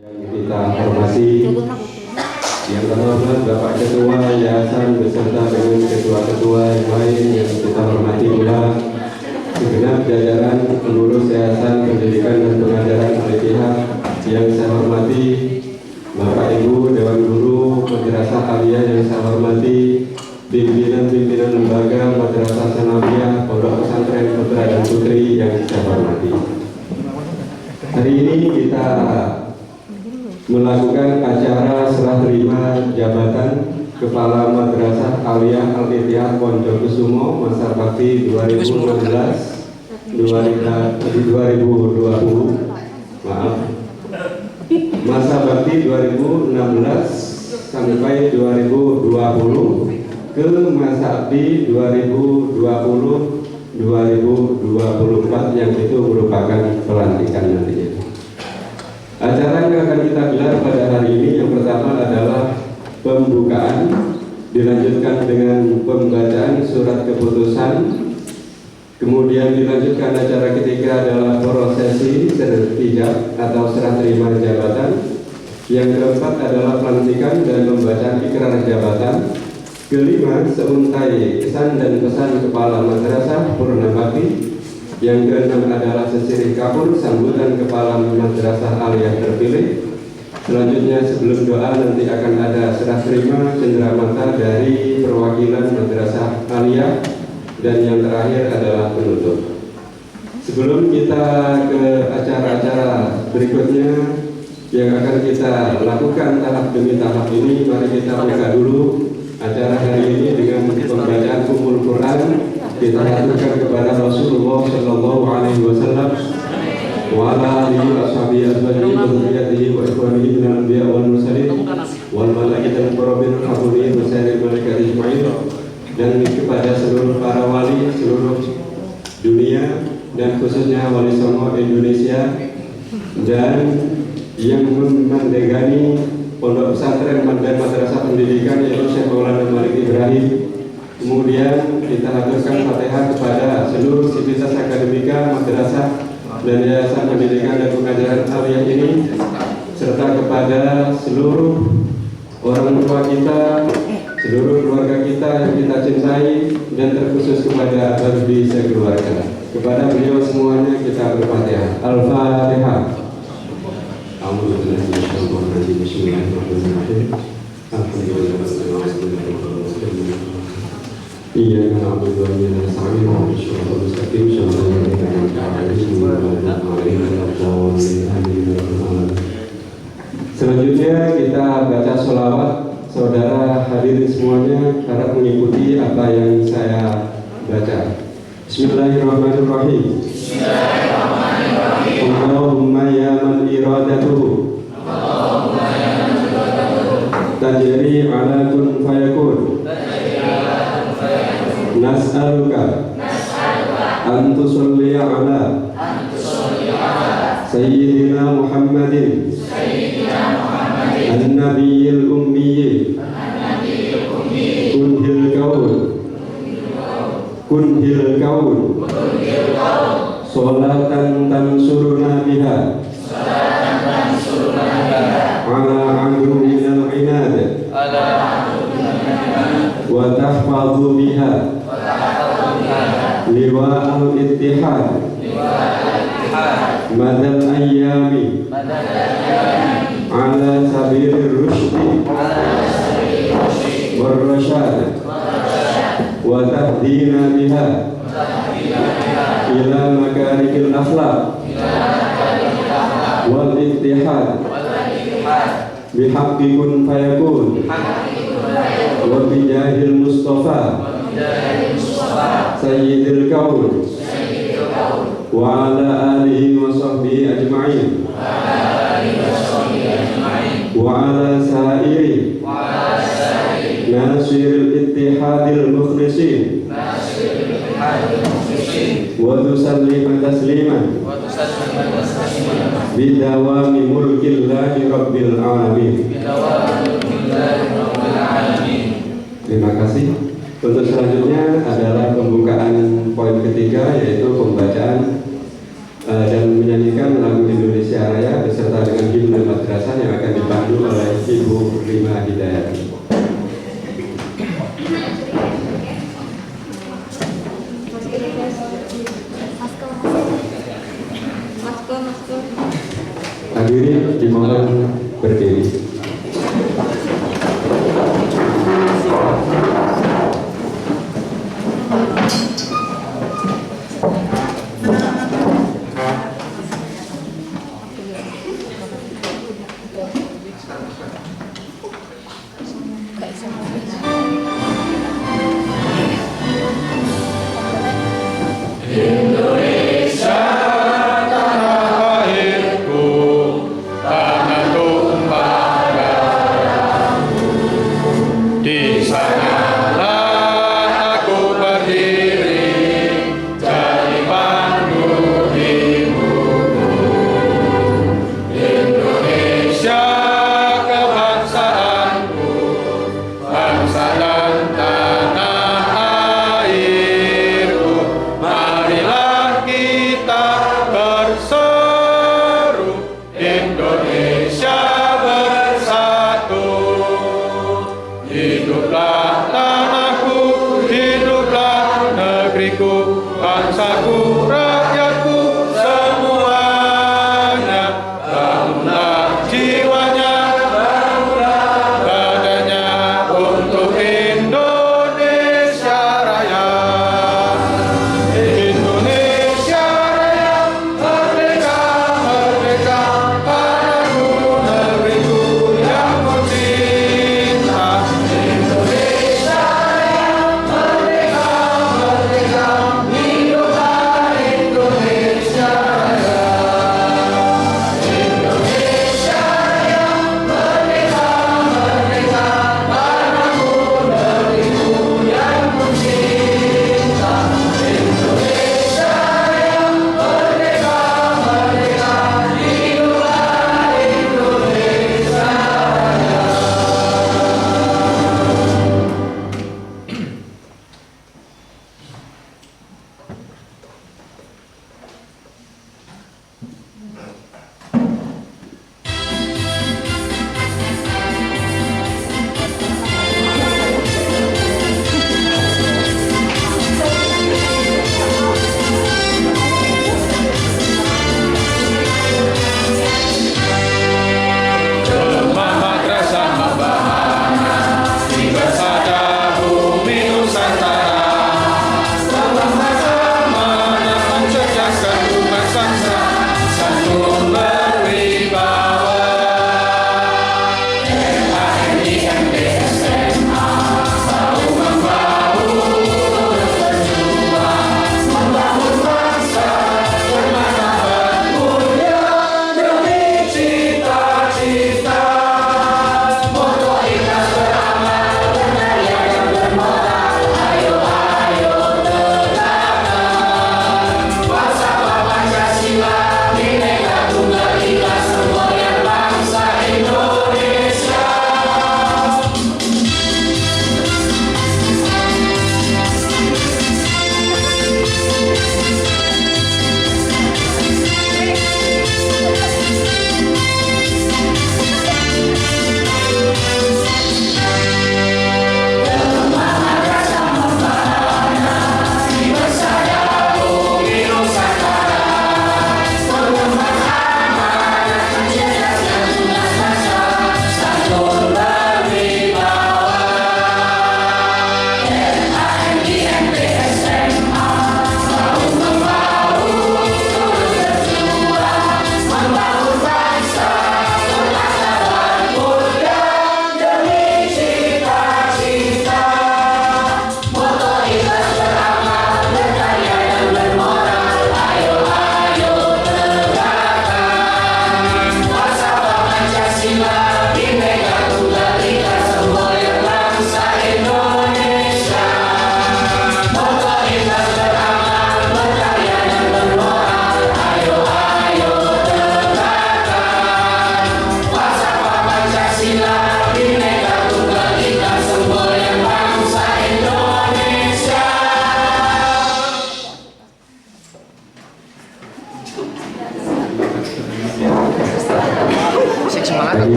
Yang kita hormati, yang terhormat Bapak Ketua Yayasan beserta dengan ketua-ketua yang lain yang kita hormati pula, segenap jajaran pengurus Yayasan Pendidikan dan Pengajaran Al-Ittihad yang saya hormati, Bapak Ibu Dewan Guru Madrasah Aliyah yang saya hormati, pimpinan-pimpinan lembaga Madrasah Sanawiyah, Pondok Pesantren Putra dan Putri yang saya hormati. Hari ini kita melakukan acara serah terima jabatan Kepala Madrasah Aliyah Al-Ittihad Pondokusumo masa bakti 2016-2020, masa bakti 2016 sampai 2020 ke masa bakti 2020-2024 yang itu merupakan pelantikan nantinya. Acara yang akan kita gelar pada hari ini yang pertama adalah pembukaan, dilanjutkan dengan pembacaan surat keputusan, kemudian dilanjutkan acara ketiga adalah prosesi sertijab atau serah terima jabatan, yang keempat adalah pelantikan dan pembacaan ikrar jabatan, kelima seuntai kesan dan pesan kepala madrasah purna bakti, yang keenam adalah sesirih kabur sambutan kepala madrasah aliyah terpilih. Selanjutnya sebelum doa nanti akan ada serah terima cenderamata dari perwakilan madrasah aliyah, dan yang terakhir adalah penutup. Sebelum kita ke acara-acara berikutnya yang akan kita lakukan tahap demi tahap ini, mari kita buka dulu acara hari ini dengan pembacaan Ummul Quran. Kita haturkan kepada Rasulullah Shallallahu Alaihi Wasallam wa ala alihi wa sahbihi azwajihi wa dzurriyyatihi wa ikhwanihi minal anbiya wal mursalin wal malaikatil muqarrabin wa sa'iril malaikati ajma'in, dan kepada seluruh para wali seluruh dunia dan khususnya wali songo Indonesia dan yang mendegani pondok pesantren dan madrasah pendidikan yaitu Syekh Maulana Malik Ibrahim. Kemudian kita haturkan Fatihah kepada seluruh sivitas akademika, madrasah dan yayasan pendidikan dan pengajaran aliyah ini, serta kepada seluruh orang tua kita, seluruh keluarga kita yang kita cintai, dan terkhusus kepada Habib sekeluarga. Kepada beliau semuanya kita berfatihah. Al-Fatihah. Bismillahirrahmanirrahim. Iya, karena Allah yang sangat bersyukur mustaqim, syukur yang selanjutnya kita baca sholawat. Saudara hadirin semuanya harap mengikuti apa yang saya baca. Bismillahirrahmanirrahim. Allahumma ya man iradatuhu tajri ala kun fayakun, nas'aluka an tusalli ala sayyidina Muhammadin an-nabiyyil ummiyyi kunhil kaun sholatan tansuruna biha ala anhu minal inad wa tahfadhu biha liwa al-ittihad madal ayyami ala sabirir rushdi war rasyad wa tahdina biha ila makarikil akhlaq wal ittihad bihaqqi kun fayakun wa bijahil mustafa sayyidil kaun wa ala alihi wa sahbihi ajma'in wa ala sa'iri nasiril ittihadil mukhlisin wa tusallima tasliman bidawami mulkillahi rabbil alamin. Terima kasih. Untuk selanjutnya adalah pembukaan poin ketiga, yaitu pembacaan dan menyanyikan lagu Indonesia Raya beserta dengan himne madrasah yang akan dipandu oleh Ibu Rima Hidayati. Hadirin dimohon berdiri. Indonesia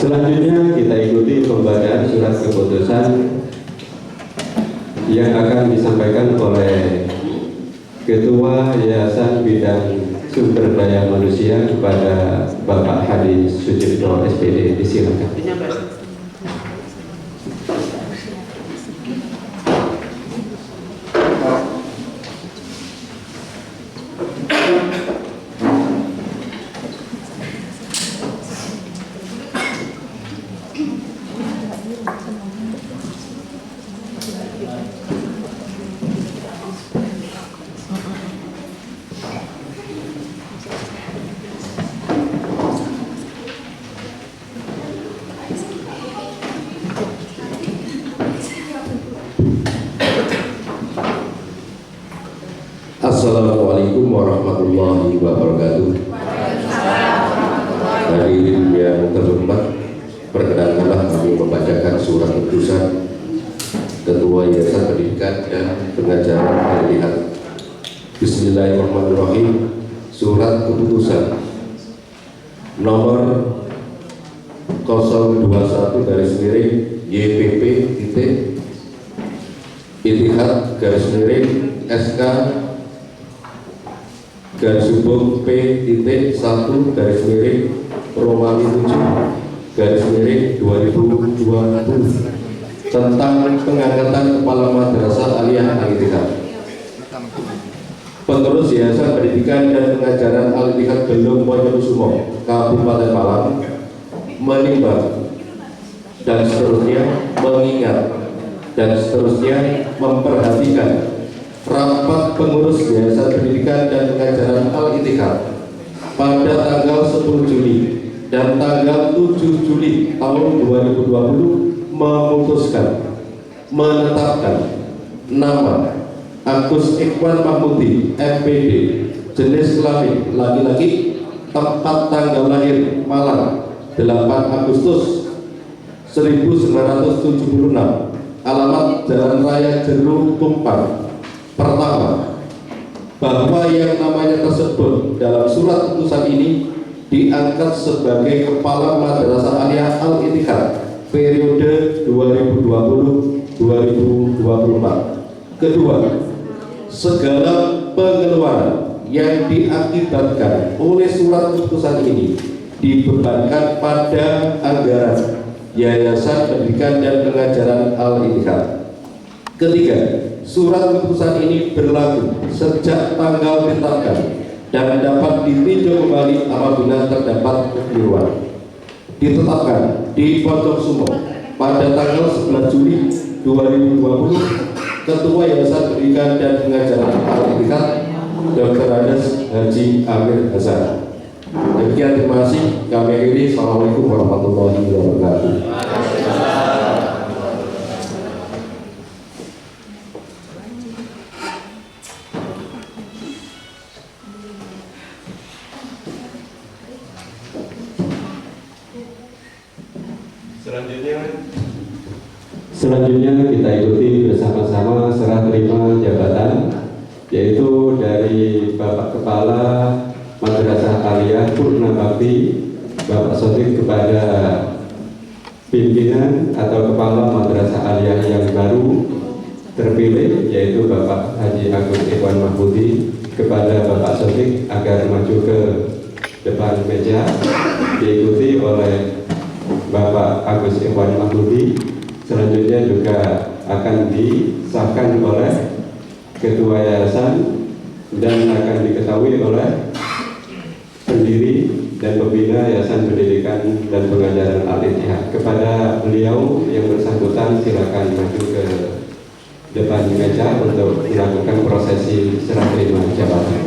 Selanjutnya kita ikuti pembacaan surat keputusan yang akan disampaikan oleh Ketua Yayasan Bidang Sumber Daya Manusia kepada Bapak Hadi Sucipto SPD. Disilakan. Assalamualaikum warahmatullahi wabarakatuh. Hadirin yang terhormat, perkenankanlah kami membacakan surat keputusan Ketua Yayasan Pendidikan dan Pengajaran Al-Ittihad. Bismillahirrahmanirrahim. Surat keputusan nomor 021/YPP Ittihad SK P.1 Romawi 7 2020 tentang pengangkatan Kepala Madrasah Aliyah Al-Ittihad. Pengurus Yayasan Pendidikan dan Pengajaran Al-Ittihad Belum Bonyokusumo, Kabupaten Malang, menimbang dan seterusnya mengingat dan seterusnya memperhatikan rapat pengurus Yayasan Pendidikan dan Pengajaran Al-Ittihad pada tanggal 10 Juli dan tanggal 7 Juli tahun 2020 memutuskan menetapkan nama Agus Ikhwan Mahmudi MPD, jenis kelamin laki-laki, tempat tanggal lahir Malang 8 Agustus 1976, alamat Jalan Raya Jeru Tumpang. Pertama, bahwa yang namanya tersebut dalam surat keputusan ini diangkat sebagai Kepala Madrasah Aliyah Al-Ittihad periode 2020-2024. Kedua, segala pengeluaran yang diakibatkan oleh surat keputusan ini dibebankan pada anggaran Yayasan Pendidikan dan Pengajaran Al-Ittihad. Ketiga, surat keputusan ini berlaku sejak tanggal ditetapkan dan dapat ditinjau kembali apabila terdapat kekeliruan. Ditetapkan di Bonyokusumo pada tanggal 11 Juli 2020, Ketua Yayasan Pendidikan dan Pengajaran Al-Ittihad Dr. Andes Haji Amir Hasan. Demikian, terima kasih. Kami akhiri. Assalamualaikum warahmatullahi wabarakatuh. Selanjutnya kita ikuti bersama-sama serah terima jabatan, yaitu dari Bapak Kepala Madrasah Aliyah Purna Bakti Bapak Sotik kepada pimpinan atau Kepala Madrasah Aliyah yang baru terpilih, yaitu Bapak Haji Agus Ikhwan Mahmudi, kepada Bapak Sotik agar maju ke depan meja, diikuti oleh Bapak Agus Ikhwan Mahmudi. Selanjutnya juga akan disahkan oleh Ketua Yayasan dan akan diketahui oleh pendiri dan pembina Yayasan Pendidikan dan Pengajaran Al-Ittihad. Kepada beliau yang bersangkutan silakan maju ke depan meja untuk melakukan prosesi serah terima jabatan.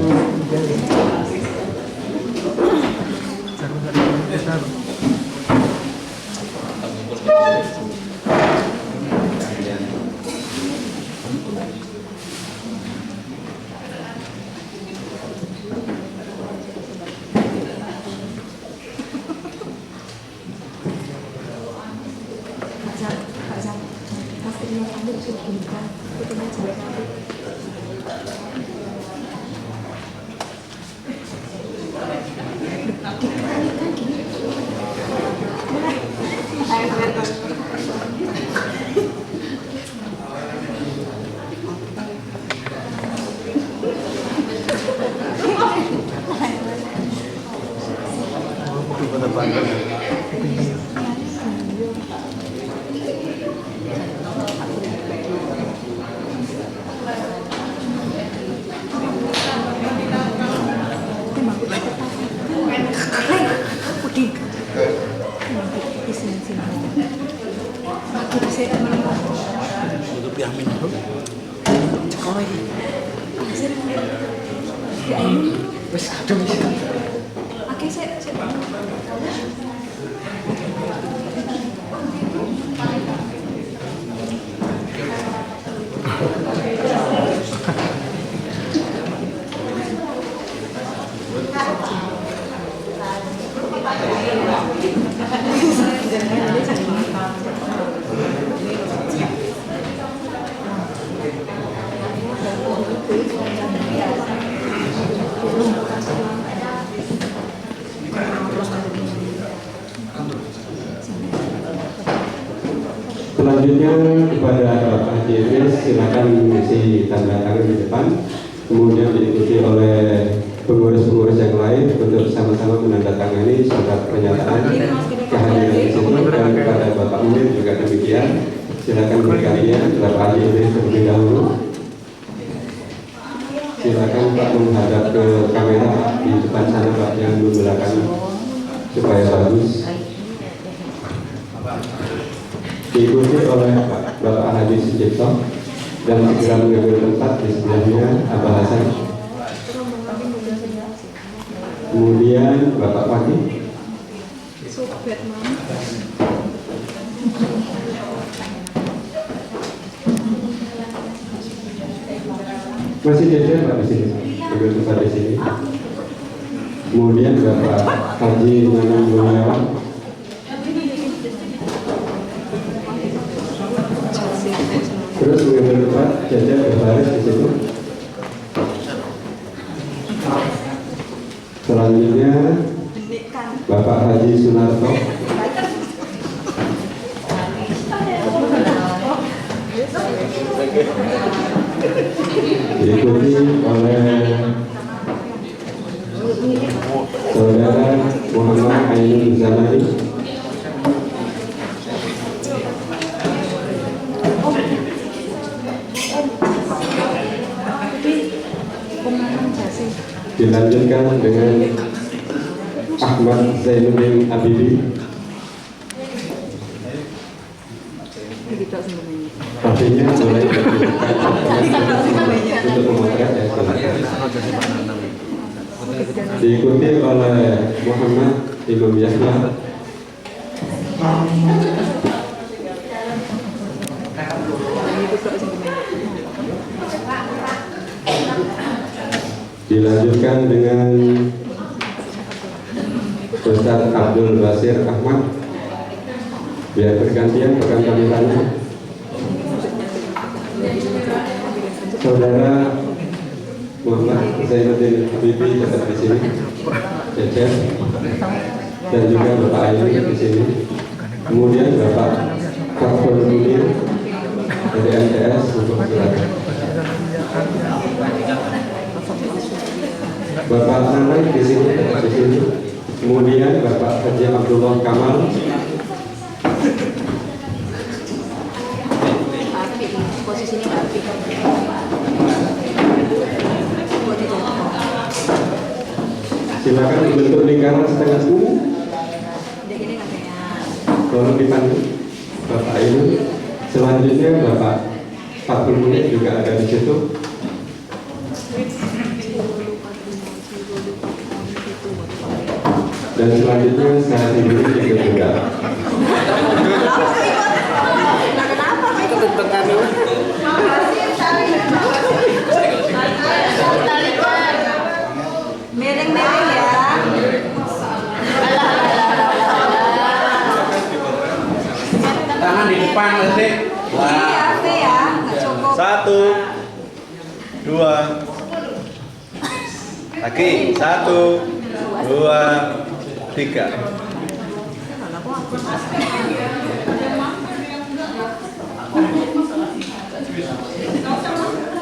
Selanjutnya kepada Bapak Haji Idris, silakan mengisi tanda tangan di depan, kemudian diikuti oleh pengurus-pengurus yang lain untuk sama-sama menandatangani surat pernyataan kehadiran di situ. Dan kepada Bapak Munir juga demikian, silakan bergantian. Bapak Haji Idris terlebih dahulu. Silakan Pak menghadap ke kamera di depan sana Pak, yang di belakang supaya bagus. Diikuti oleh Bapak Hadi Sucipto dan segera mengambil tempat di sebelahnya Abah Hasan. Kemudian Bapak Wati. Masih jejer Pak di sini, ambil tempat di sini. Kemudian Bapak Haji Nana Mulyawan. Terus mengambil tempat jajar berbaris di situ. Selanjutnya Bapak Haji Sunarto. Diikuti oleh Saudara Muhammad Ainul Zamani. Dilanjutkan dengan Ahmad Zainuddin Habibi. Artinya boleh untuk memotret ya. Diikuti oleh Muhammad Imam Yahya. Dilanjutkan dengan Ustaz Abdul Basir Ahmad. Biar bergantian pegang kameranya. Saudara Muhammad Zainuddin Habibi tetap di sini, Cecep, dan juga Bapak Ayu di sini. Kemudian Bapak Fakfur Munir dari MTS untuk silakan. Bapak Nanai di sini, tetap di sini. Kemudian Bapak Haji Abdullah Kamal. Posisinya rapi. Silakan membentuk lingkaran setengah U. Tolong dipandu Bapak Ayu. Selanjutnya Bapak Fakfur Munir juga ada di situ. Dan selanjutnya saya sendiri juga. Miring-miring ya. Tangan di depan nanti. Iya, ya, nggak cukup. 1, 2. Lagi 1, 2, 3.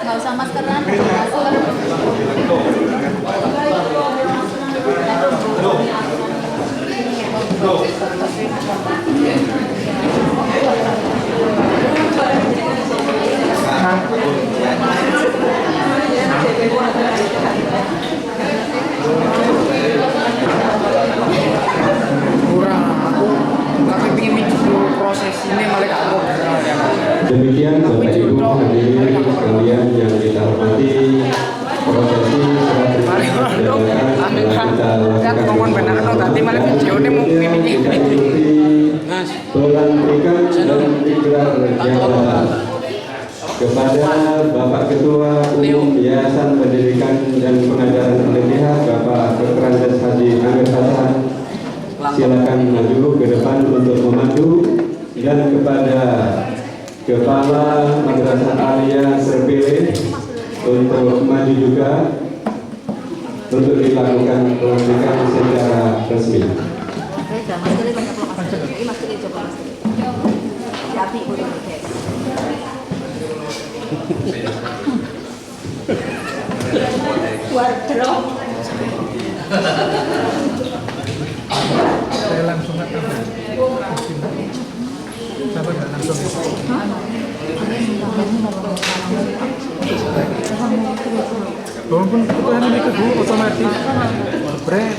Nggak usah maskeran. Kurang, aku tapi pengen maju proses ini malah gak mau. Demikian Bapak Ibu hadirin sekalian yang kita hormati, prosesi serah terima jabatan telah kita lakukan. Pelantikan dan ikrar jabatan kepada Bapak Ketua Umum Yayasan Pendidikan dan Pengajaran Al-Ittihad Bapak Dr. Andes Haji Amir Hasan, silakan maju ke depan untuk memandu, dan kepada Kepala Madrasah Aliyah Serpilih untuk maju juga untuk dilakukan pelantikan secara resmi. Reza, maskernya banyak loh maskernya. Ini maskernya coba maskernya. Si Api boleh pakai. Wardrobe. Saya langsung akan sabar nggak langsung. Walaupun ketuaan ini kedua otomatis break.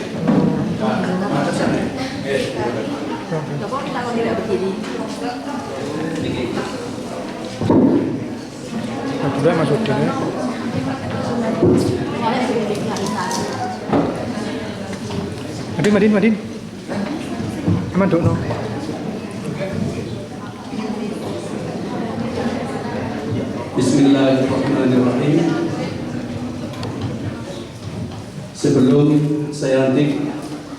Coba kita kalau tidak begini. Kedua masuk sini. Madin. Aman dok no. Bismillahirrahmanirrahim. Sebelum saya lantik,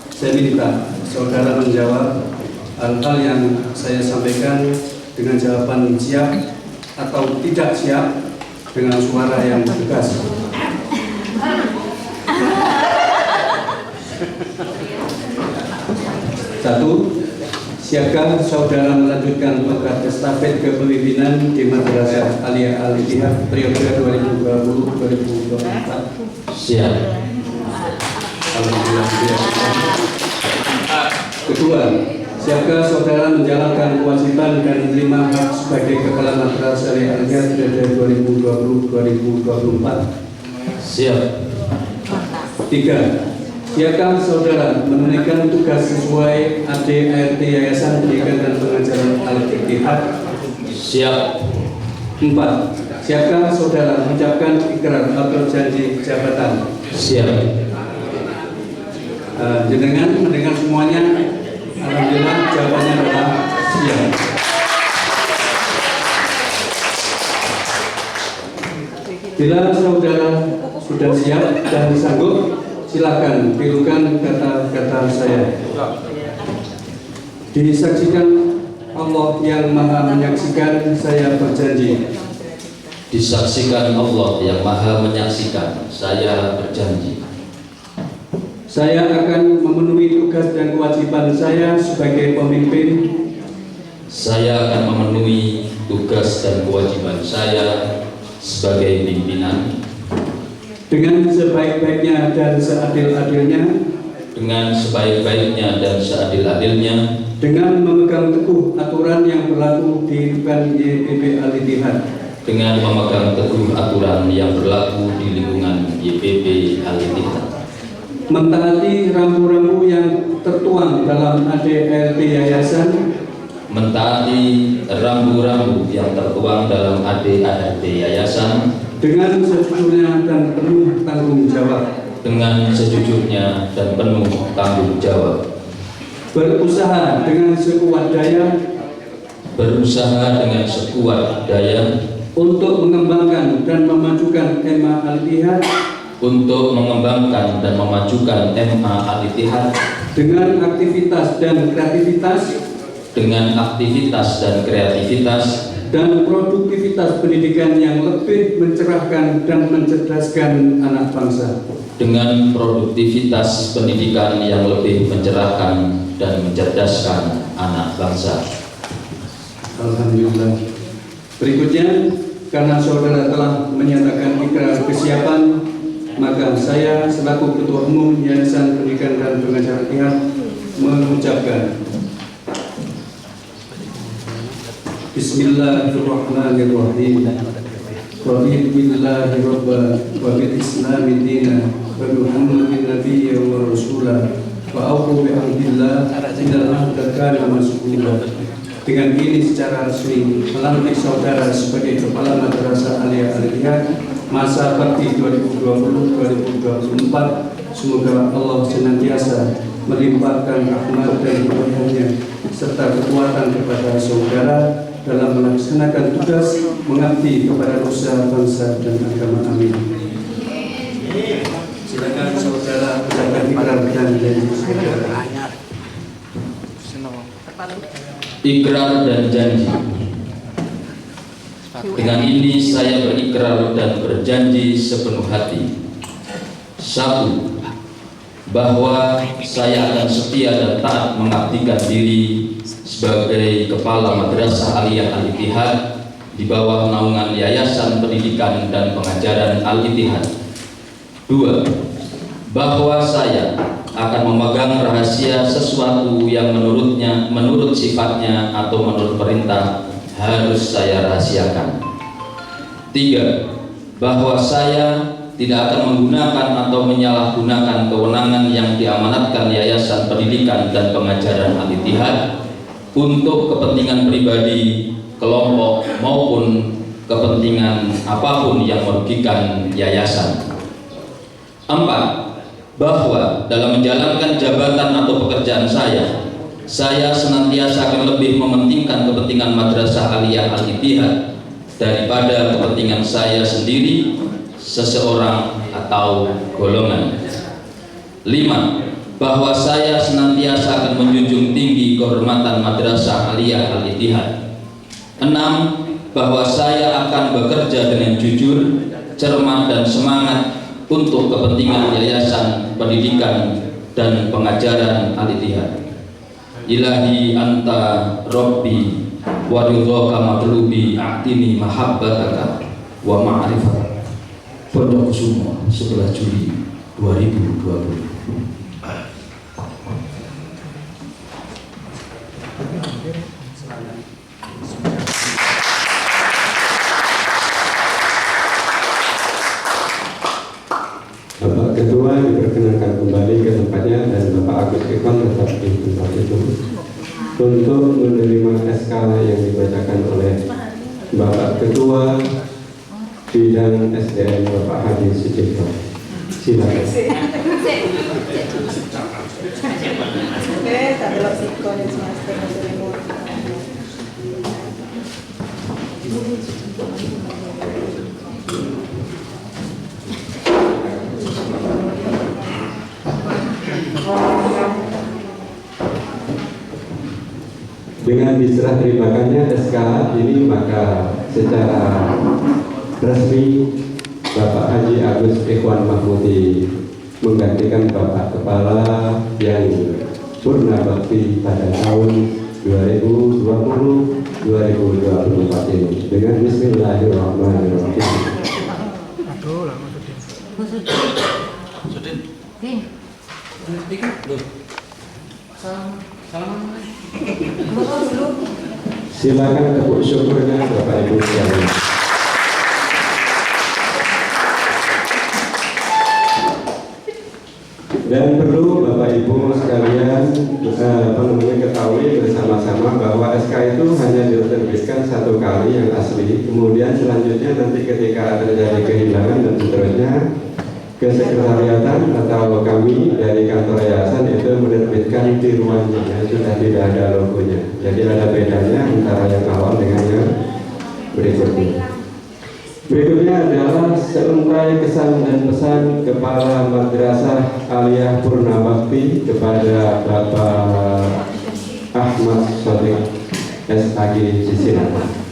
saya minta saudara menjawab hal-hal yang saya sampaikan dengan jawaban siap atau tidak siap dengan suara yang tegas. Satu, siapkah saudara melanjutkan tongkat estafet kepemimpinan di Madrasah Aliyah Al-Ittihad periode 2020-2024? Siap. Alhamdulillah. Kedua, siapkah saudara menjalankan kewajiban dan menerima hak sebagai kepala Madrasah Aliyah Al-Ittihad periode 2020-2024? Siap. Tiga, siapkah saudara menunaikan tugas sesuai ADART Yayasan Pendidikan dan Pengajaran Al-Ittihad? Siap. Empat, siapkah saudara mengucapkan ikrar atau janji jabatan? Siap. Jenengan mendengar semuanya, alhamdulillah jawabannya adalah siap. Bila saudara sudah siap dan sanggup, silakan tirukan kata-kata saya. Disaksikan Allah yang Maha Menyaksikan, saya berjanji. Disaksikan Allah yang Maha Menyaksikan, saya berjanji. Saya akan memenuhi tugas dan kewajiban saya sebagai pemimpin. Saya akan memenuhi tugas dan kewajiban saya sebagai pimpinan Dengan sebaik-baiknya dan seadil-adilnya. dengan sebaik-baiknya dan seadil-adilnya, Dengan memegang teguh aturan yang berlaku di lingkungan YPP Al-Ittihad. dengan memegang teguh aturan yang berlaku di lingkungan YPP Al-Ittihad, Mentaati rambu-rambu yang tertuang dalam ADART Yayasan. mentaati rambu-rambu yang tertuang dalam ADART Yayasan Dengan sejujurnya dan penuh tanggung jawab. dengan sejujurnya dan penuh tanggung jawab, Berusaha dengan sekuat daya berusaha dengan sekuat daya untuk mengembangkan dan memajukan tema Al-Ittihad untuk mengembangkan dan memajukan MA Al-Ittihad dengan aktivitas dan kreativitas dan produktivitas pendidikan yang lebih mencerahkan dan mencerdaskan anak bangsa. dengan produktivitas pendidikan yang lebih mencerahkan dan mencerdaskan anak bangsa. Alhamdulillah. Berikutnya, karena saudara telah menyatakan ikrar kesiapan, maka saya selaku Ketua Umum Yayasan Pendidikan dan Pengajaran Al-Ittihad mengucapkan Bismillahirrahmanirrahim. Raditu billahi rabban wa bil islami dinan wa bi Muhammadin nabiyyan wa rasulah wa aqulu bi amdillah innal ahda kana mas'ula. Dengan ini secara resmi melantik saudara sebagai Kepala Madrasah Aliyah Al-Ittihad masa bakti 2020-2024. Semoga Allah senantiasa melimpahkan rahmat dan berkahnya serta kekuatan kepada saudara dalam melaksanakan tugas mengabdi kepada nusa, bangsa, dan agama. Amin. Silakan saudara bacakan ikrar dan janji saudara. Ikrar dan janji. Dengan ini saya berikrar dan berjanji sepenuh hati. 1. Bahwa saya akan setia dan taat mengabdikan diri sebagai Kepala Madrasah Aliyah Al-Ittihad di bawah naungan Yayasan Pendidikan dan Pengajaran Al-Ittihad. 2. Bahwa saya akan memegang rahasia sesuatu yang menurut sifatnya atau menurut perintah harus saya rahasiakan. 3. Bahwa saya tidak akan menggunakan atau menyalahgunakan kewenangan yang diamanatkan Yayasan Pendidikan dan Pengajaran Al-Ittihad untuk kepentingan pribadi, kelompok, maupun kepentingan apapun yang merugikan yayasan. 4. Bahwa dalam menjalankan jabatan atau pekerjaan saya senantiasa akan lebih mementingkan kepentingan Madrasah Aliyah Al-Ittihad daripada kepentingan saya sendiri, seseorang, atau golongan. 5. Bahwa saya senantiasa akan menjunjung tinggi kehormatan Madrasah Aliyah Al-Ittihad. 6. Bahwa saya akan bekerja dengan jujur, cermat, dan semangat untuk kepentingan Yayasan Pendidikan dan Pengajaran Al-Ittihad. Ilahi anta Rabbi wa ridhaka matlubi a'tini mahabbataka wa ma'rifataka. Pondokkusumo 11 Juli 2020. Bapak Ketua diperkenankan kembali ke tempatnya dan Bapak Agus Ikhwan tetap di tempat itu untuk menerima SK yang dibacakan oleh Bapak Ketua Bidang SDM Bapak Hadi Sucipto. Silakan. Dengan diserah terimakannya SK ini, maka secara resmi Bapak Haji Agus Ikhwan Mahmudi menggantikan Bapak Kepala yang purna bakti pada tahun 2020-2024 ini. Dengan Bismillahirrahmanirrahim. Silakan tepuk syukurnya Bapak Ibu sekalian. Dan perlu Bapak Ibu sekalian ketahui bersama-sama bahwa SK itu hanya diterbitkan satu kali yang asli. Kemudian selanjutnya nanti ketika terjadi kehilangan dan seterusnya, kesekretariatan atau kami dari kantor yayasan itu menerbitkan tiruannya, sudah tidak ada logonya. Jadi ada bedanya antara yang awal dengan yang berikutnya. Berikutnya adalah seuntai kesan dan pesan Kepala Madrasah Aliyah Purnabakti kepada Bapak Ahmad Sodik SAG Sisinata.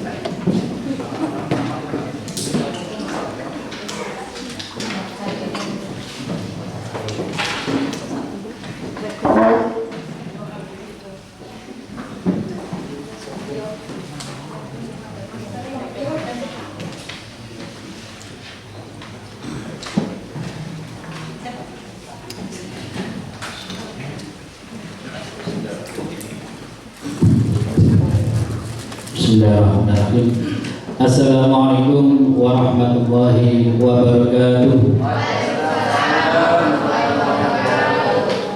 Bismillahirrahmanirrahim. Assalamualaikum warahmatullahi wabarakatuh.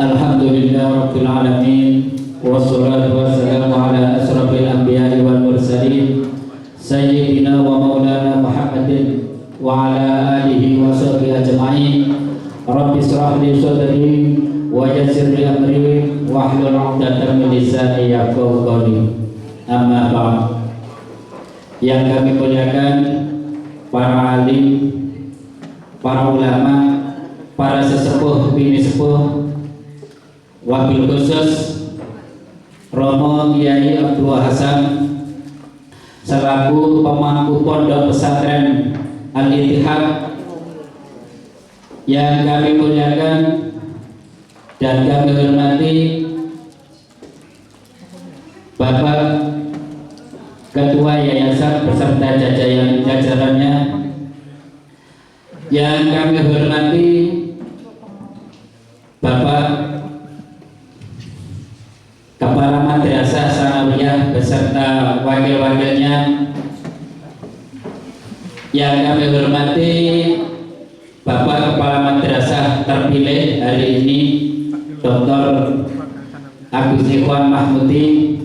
Alhamdulillah rabbil alamin, wassalatu wassalamu ala asrafil anbiya'i wal mursalin sayyidina wa maulana Muhammadin wa ala alihi wa sahbihi ajma'in. Rabbi israh li sadri wa yassir li amri wa hlul 'uqdatam min lisani yafqahu qawli. Amma ba'd. Yang kami muliakan para alim, para ulama, para sesepuh, bini sepuh, wabil khusus Romo Kiai Abdul Hasan selaku pemangku pondok pesantren Al-Ittihad, yang kami muliakan dan kami hormati Bapak Ketua Yayasan beserta jajarannya, yang kami hormati Bapak Kepala Madrasah Sanawiyah beserta wakil-wakilnya, yang kami hormati Bapak Kepala Madrasah terpilih hari ini Dr. Agus Ikhwan Mahmudi,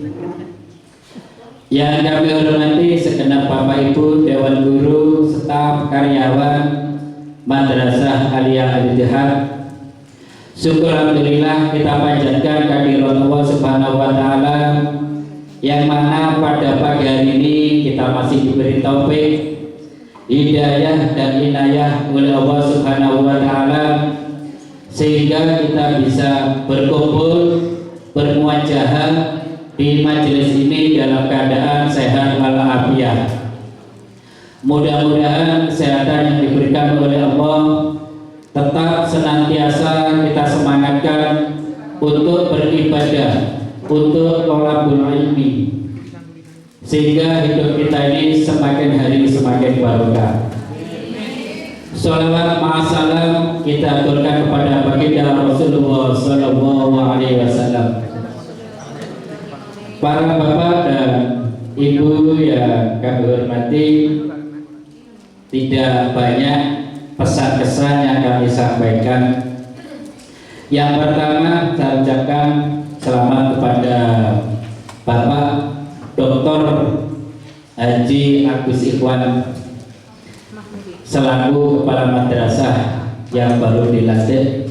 yang kami hormati segenap Bapak Ibu Dewan Guru, staf, karyawan Madrasah Aliyah Al-Ittihad. Syukur alhamdulillah kita panjatkan kehadirat Allah Subhanahu wa taala, yang mana pada pagi hari ini kita masih diberi taufik, hidayah dan inayah oleh Allah Subhanahu wa taala, sehingga kita bisa berkumpul bermuajahah di majelis ini dalam keadaan sehat walafiat. Mudah-mudahan kesehatan yang diberikan oleh Allah tetap senantiasa kita semangatkan untuk beribadah, untuk thalabul ilmi, sehingga hidup kita ini semakin hari semakin barokah. Sholawat ma'asalam kita aturkan kepada baginda Rasulullah Sallallahu Alaihi Wasallam. Para bapak dan ibu yang kami hormati, tidak banyak pesan-kesan yang kami sampaikan. Yang pertama, saya ucapkan selamat kepada Bapak Dr. Haji Agus Ikhwan selaku Kepala Madrasah yang baru dilantik.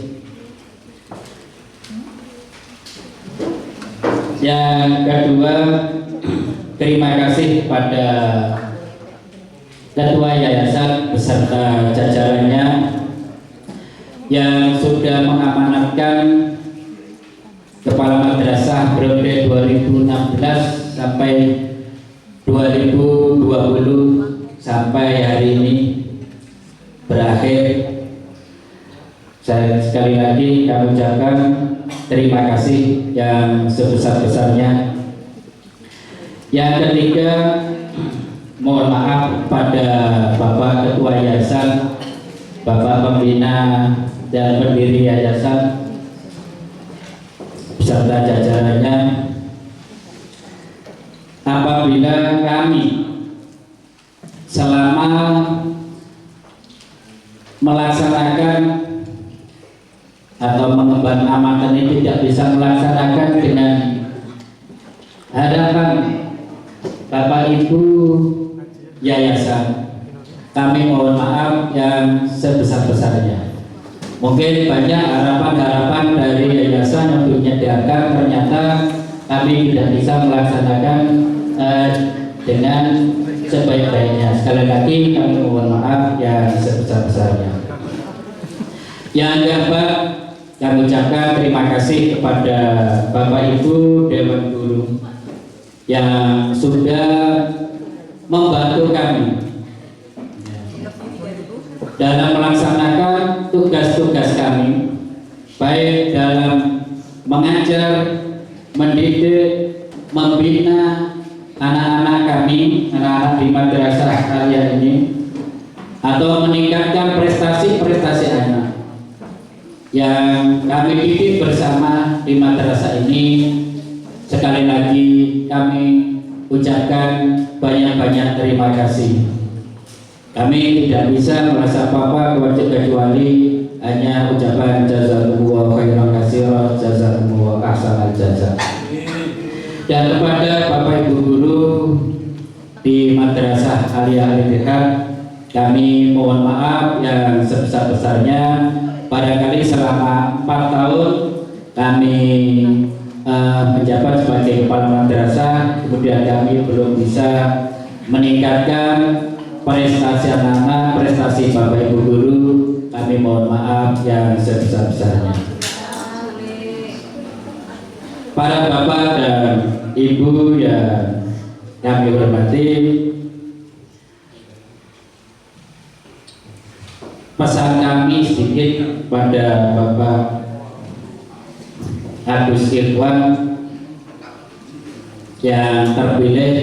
Yang kedua, terima kasih kepada Ketua Yayasan beserta jajarannya yang sudah mengamanatkan Kepala Madrasah periode 2016 sampai 2020 sampai hari ini berakhir. Saya sekali lagi kami ucapkan terima kasih yang sebesar-besarnya. Yang ketiga, mohon maaf pada Bapak Ketua Yayasan, Bapak Pembina dan pendiri Yayasan beserta jajarannya, apabila kami selama melaksanakan atau mengemban amanat ini tidak bisa melaksanakan dengan harapan Bapak Ibu Yayasan, kami mohon maaf yang sebesar-besarnya. Mungkin banyak harapan-harapan dari yayasan untuk menyediakan, ternyata kami tidak bisa melaksanakan dengan sebaik-baiknya. Sekali lagi kami mohon maaf yang sebesar-besarnya. Yang keempat, kami ucapkan terima kasih kepada Bapak Ibu Dewan Guru yang sudah membantu kami dalam melaksanakan tugas-tugas kami, baik dalam mengajar, mendidik, membina anak-anak kami, anak-anak di madrasah kalian ini, atau meningkatkan prestasi-prestasi anak yang kami didik bersama di madrasah ini. Sekali lagi kami ucapkan banyak-banyak terima kasih. Kami tidak bisa merasa apa-apa kecuali hanya ucapan jazakumullah khairan katsiran, jazakumullah ahsanal jazaa. Dan kepada Bapak Ibu guru di Madrasah Aliyah Al-Ittihad, kami mohon maaf yang sebesar-besarnya. Barangkali selama 4 tahun kami menjabat sebagai kepala madrasah, kemudian kami belum bisa meningkatkan prestasi anak-anak, prestasi Bapak Ibu guru. Kami mohon maaf yang sebesar-besarnya. Para bapak dan ibu yang kami hormati, pesan kami sedikit pada Bapak Agus Irwan yang terpilih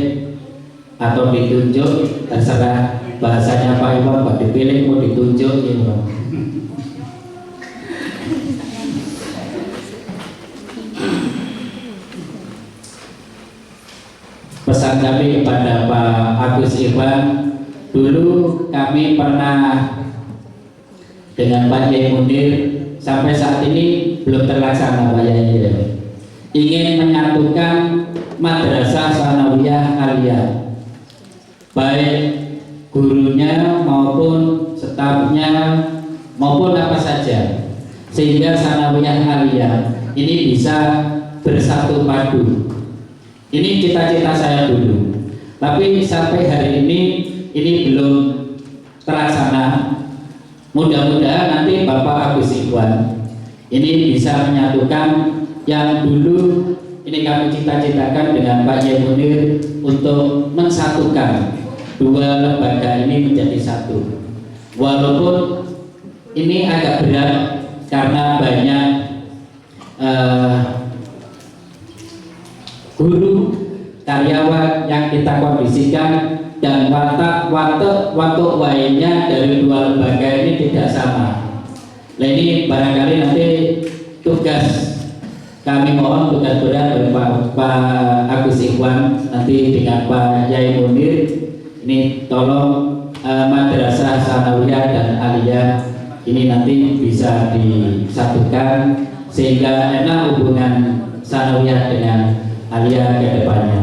atau ditunjuk, terserah bahasanya Pak Iwan, mau dipilih mau ditunjuk ya. Pesan kami kepada Pak Agus Irwan, dulu kami pernah dengan Pak Yai Munir, sampai saat ini belum terlaksana Pak Yai, ingin menyatukan Madrasah Sanawiyah Aliyah, baik gurunya maupun stafnya maupun apa saja, sehingga Sanawiyah Aliyah ini bisa bersatu padu. Ini cita-cita saya dulu, tapi sampai hari ini belum terlaksana. Mudah-mudahan nanti Bapak Agus Irwan ini bisa menyatukan yang dulu ini kami cita-citakan dengan Pak Yai Munir untuk mensatukan dua lembaga ini menjadi satu. Walaupun ini agak berat karena banyak guru, karyawan yang kita kondisikan, dan watak lainnya dari dua lembaga ini tidak sama. Nah ini barangkali nanti tugas, kami mohon tugas berat dari Pak Agus Irwan nanti dengan Pak Yai Munir, ini tolong Madrasah Sanawiyah dan Aliyah ini nanti bisa disatukan sehingga enak hubungan Sanawiyah dengan Aliyah ke depannya.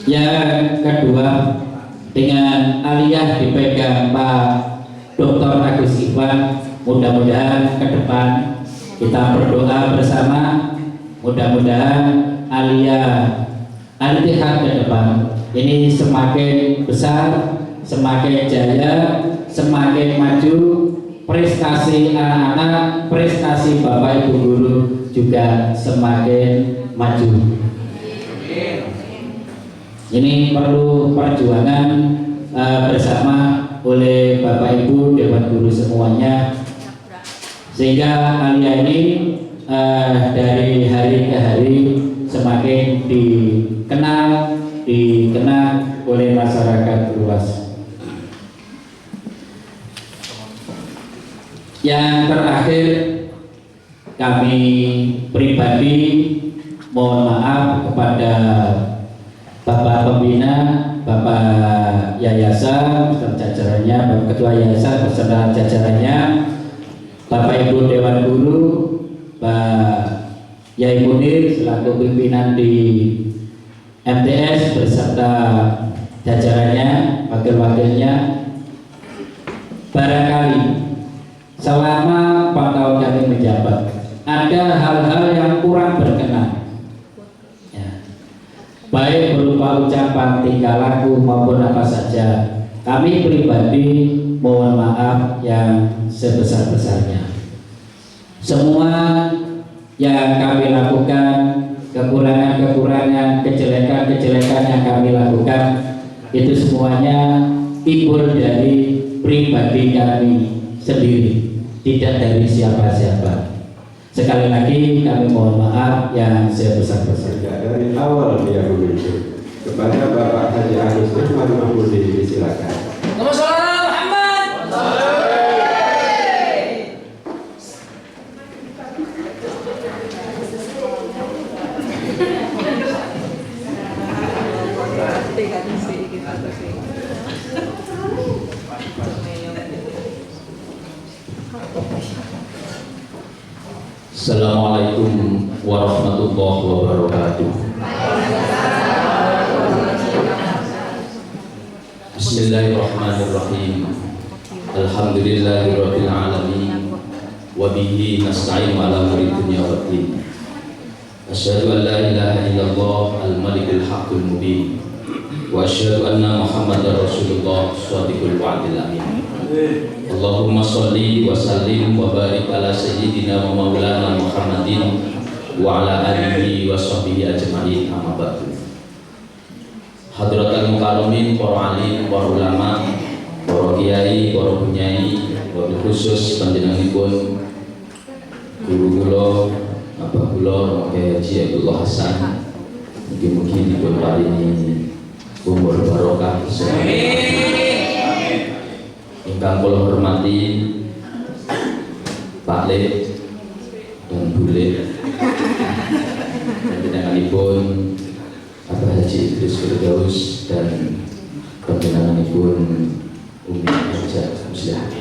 Yang kedua, dengan Aliyah dipegang Pak Dr. Agus Irwan, mudah-mudahan ke depan kita berdoa bersama, mudah-mudahan Aliyah Al-Ittihad ke depan ini semakin besar, semakin jaya, semakin maju, prestasi anak-anak, prestasi Bapak Ibu guru juga semakin maju. Ini perlu perjuangan bersama oleh Bapak Ibu Dewan Guru semuanya, sehingga Aliyah ini dari hari ke hari semakin dikenal oleh masyarakat luas. Yang terakhir, kami pribadi mohon maaf kepada Bapak Pembina, Bapak Yayasan beserta jajarannya, Bapak Ketua Yayasan beserta jajarannya, Bapak Ibu Dewan Guru, Pak Yai Munir selaku pimpinan di MTS beserta jajarannya, wakil-wakilnya. Barangkali selama 4 tahun kami menjabat, ada hal-hal yang kurang berkenan, baik berupa ucapan, tingkah laku maupun apa saja. Kami pribadi mohon maaf yang sebesar-besarnya. Semua yang kami lakukan, kekurangan-kekurangan, kejelekan-kejelekan yang kami lakukan, itu semuanya timbul dari pribadi kami sendiri, tidak dari siapa-siapa. Sekali lagi kami mohon maaf yang sebesar-besarnya. Dari awal dia memimpin kepada Bapak Haji Agus Irwan Mahmudi, silakan. Assalamualaikum warahmatullahi wabarakatuh. Bismillahirrahmanirrahim. Alhamdulillahirabbil alamin. Wa bihi nasta'inu ala umuri dunya waddin. Asyhadu an la ilaha illallah al-malikul haqqul mubin. Wa asyhadu anna Muhammadar Rasulullah shadiqul wa'dil amin. Allahumma sholli wa sallim wa barik ala sayyidina wa maulana Muhammadin wa ala alihi wa sahbihi ajma'in, amma ba'du. Hadratul mukarramin, para alim, para ulama, para kiai, para bunyai, wabil khusus panjenenganipun guru kula, abah kula, Kyai Haji Abdullah Hasan. Mugi-mugi dipun paringi umur barokah. Ingkang kula hormati Pak Le dan Bu Le, panjenenganipun Abah Haji Idris Firdaus dan panjenenganipun Umi Hajah Muslihat.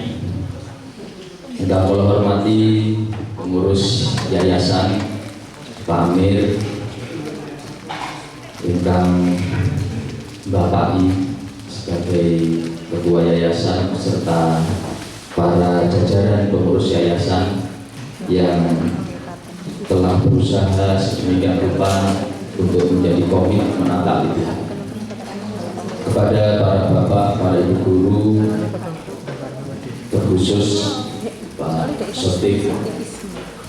Ingkang kula hormati pengurus yayasan Pak Amir, ingkang Bapak I sebagai ketua yayasan serta para jajaran pengurus yayasan yang telah berusaha sedemikian rupa untuk menjadi komit menata Al-Ittihad. Kepada para bapak, para ibu guru, terkhusus Pak Sotik,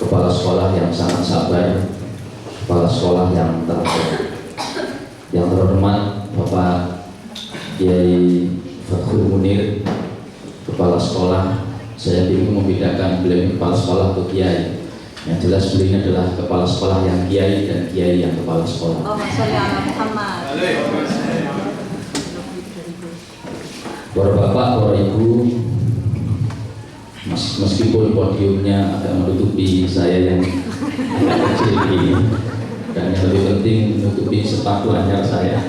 kepala sekolah yang sangat sabar, kepala sekolah yang terhormat Bapak Kiai Fakhur Munir, kepala sekolah. Saya bingung membedakan beliau kepala sekolah atau kiai. Yang jelas beliau adalah kepala sekolah yang kiai dan kiai yang kepala sekolah. Para bapak, para ibu, meskipun podiumnya agak menutupi saya yang kecil ini, dan yang lebih penting menutupi sepatu anyar saya.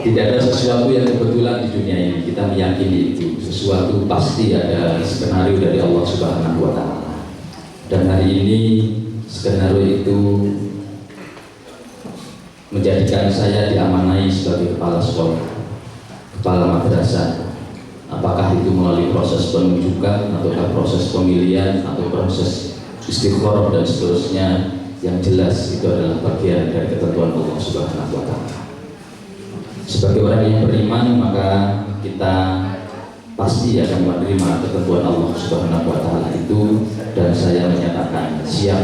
Tidak ada sesuatu yang kebetulan di dunia ini. Kita meyakini itu sesuatu pasti ada skenario dari Allah Subhanahu wa Ta'ala. Dan hari ini skenario itu menjadikan saya diamanai sebagai kepala sekolah, kepala madrasah. Apakah itu melalui proses penunjukan ataukah proses pemilihan atau proses istikharah dan seterusnya, yang jelas itu adalah bagian dari ketentuan Allah Subhanahu wa Ta'ala. Sebagai orang yang beriman, maka kita pasti akan menerima ketentuan Allah Subhanahu wa Ta'ala itu, dan saya menyatakan siap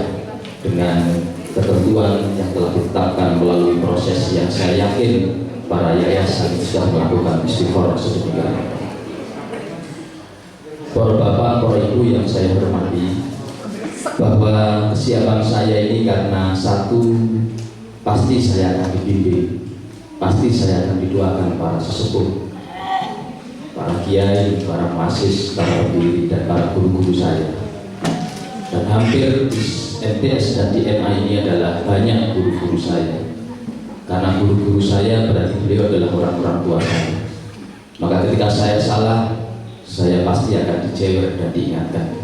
dengan ketentuan yang telah ditetapkan melalui proses yang saya yakin para yayasan sudah melakukan istikharah sedemikian. Para bapak, para ibu yang saya hormati, bahwa kesiapan saya ini karena satu, pasti saya akan dibimbing, pasti saya akan didoakan para sesepuh, para kiai, para masis, para pendiri, dan para guru-guru saya. Dan hampir di MTS dan di MA ini adalah banyak guru-guru saya, karena guru-guru saya berarti beliau adalah orang-orang tua saya. Maka ketika saya salah, saya pasti akan dijewer dan diingatkan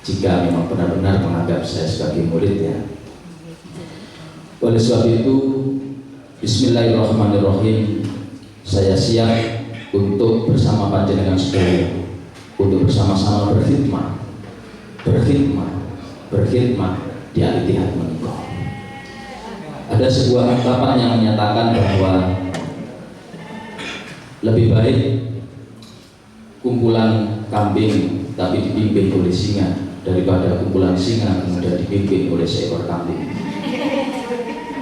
jika memang benar-benar menganggap saya sebagai muridnya. Oleh sebab itu, Bismillahirrahmanirrahim, saya siap untuk bersama panjenengan sekalian, untuk bersama-sama berkhidmat di Al-Ittihad menika. Ada sebuah ungkapan yang menyatakan bahwa lebih baik kumpulan kambing tapi dipimpin oleh singa daripada kumpulan singa kemudian dipimpin oleh seekor kambing.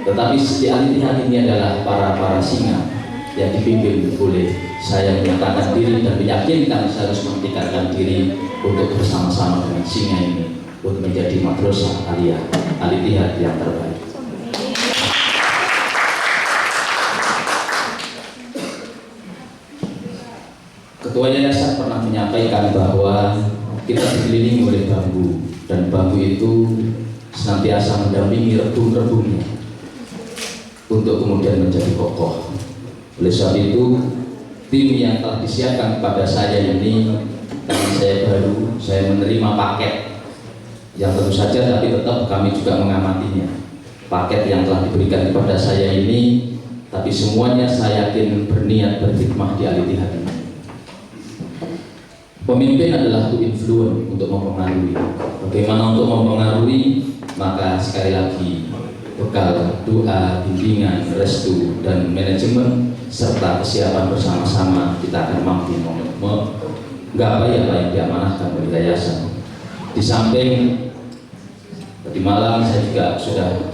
Tetapi di Al-Ittihad ini adalah para singa yang dipimpin oleh saya, menyatakan diri dan meyakinkan saya harus mentingkatkan diri untuk bersama-sama dengan singa ini untuk menjadi madrasah aliyah Al-Ittihad yang terbaik. Ketua yayasan pernah menyampaikan bahwa kita dikelilingi oleh bambu, dan bambu itu senantiasa mendampingi rebung-rebungnya untuk kemudian menjadi kokoh. Oleh sebab itu, tim yang telah disiapkan kepada saya ini, karena saya baru, saya menerima paket yang tentu saja, tapi tetap kami juga mengamatinya. Paket yang telah diberikan kepada saya ini, tapi semuanya saya yakin berniat berkhidmah di Al-Ittihad ini. Pemimpin adalah to influence, untuk mempengaruhi. Bagaimana untuk mempengaruhi? Maka sekali lagi bekal doa, bimbingan, restu, dan manajemen serta kesiapan bersama-sama kita akan mampu menggapai apa yang diamanahkan oleh yayasan. Di samping tadi malam saya juga sudah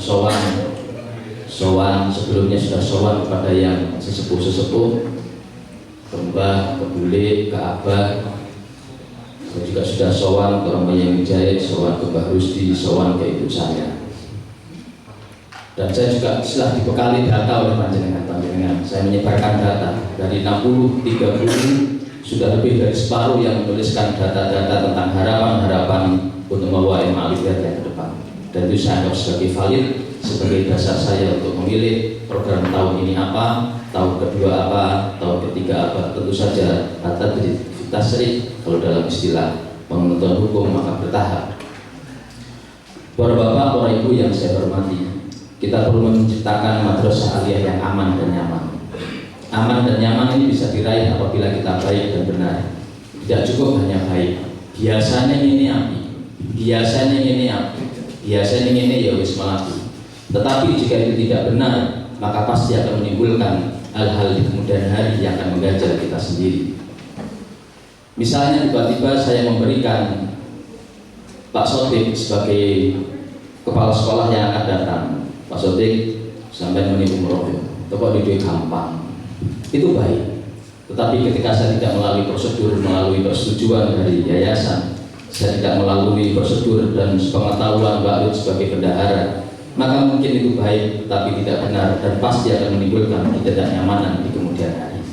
sowan sebelumnya sudah sowan kepada yang sesepuh-sesepuh, ke Mbah, ke Bule, ke Abah. Saya juga sudah sowan ke Romo yang Wijaya, sowan ke Mbah Rusdi, sowan ke ibu saya. Dan saya juga setelah dibekali data oleh panjenengan, saya menyebarkan data dari 60, 30, sudah lebih dari separuh yang menuliskan data-data tentang harapan-harapan untuk membawa Al-Ittihad yang ke depan. Dan itu saya anggap sebagai valid, sebagai dasar saya untuk memilih program tahun ini apa, tahun kedua apa, tahun ketiga apa. Tentu saja data tasrif, kalau dalam istilah penonton hukum maka bertahap. Para bapak, para ibu yang saya hormati, kita perlu menciptakan madrasah aliyah yang aman dan nyaman. Aman dan nyaman ini bisa diraih apabila kita baik dan benar. Tidak cukup hanya baik. Biasanya ini api, biasanya ini api, biasanya ini ya wis melaku. Tetapi jika itu tidak benar, maka pasti akan menimbulkan hal-hal di kemudian hari yang akan mengganjal kita sendiri. Misalnya tiba-tiba saya memberikan Pak Sodik sebagai kepala sekolah yang akan datang. Pak Sodik sampai menipu merokok, toko di gampang, itu baik. Tetapi ketika saya tidak melalui prosedur, melalui persetujuan dari yayasan, saya tidak melalui prosedur dan pengetahuan Mbak Lut sebagai bendahara, maka mungkin itu baik, tapi tidak benar dan pasti akan menimbulkan ketidaknyamanan di kemudian hari.